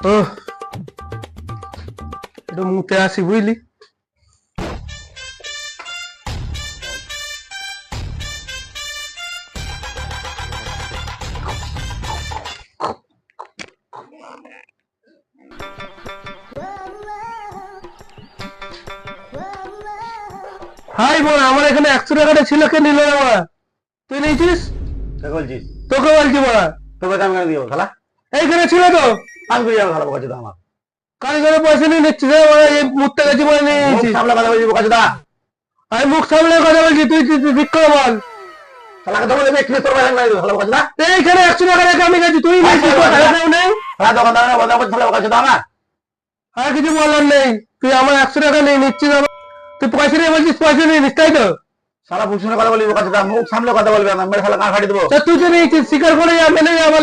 ও একটু মুতে আসি বুঝলি। হাই বোন, আমার এখানে 100 টাকাটা ছিল, কে নিল আমার? তুই নিয়েছিস? কে বলছিস? তোকে বলছি বড়া। তোকে আমি কেন দিব খালা? এইখানে ছিল তো। আমি করে যাবো খালা বোকাচোদা আমার। কারিগরের পয়সা নিয়ে নিচ্ছিস এই মুততে গেছি বলে নিয়ে মুখ নিয়েছিস। সামলে কথা বলছি বোকাচোদা। আমি মুখ সামলে কথা বলছি, তুই ঠিক করে বল। শালাকে তো বলে বেচলে তোর পয়সা নাই খালা বোকাচোদা। এইখানে 100 টাকা রেখে আমি গেছি, তুই নিয়েছিস, তোর টাকাও নেই। খালা দোকানদার বন্ধ করতে শালা বোকাচোদা আমার। আর কিছু বলার নেই, তুই আমার 100 টাকা নিয়ে নিচ্ছিস, তুই পয়সা নিয়ে বলছিস পয়সা নিয়ে নিস, তাই তো? শালা বুঝ শুনে কথা বলবি বোকাচোদা, মুখ সামলে কথা বলবি না, মেরে শালা কান ফাটিয়ে দেবো। তা তুই তো নিয়েছিস, স্বীকার করে যা, মেনে যা, আমার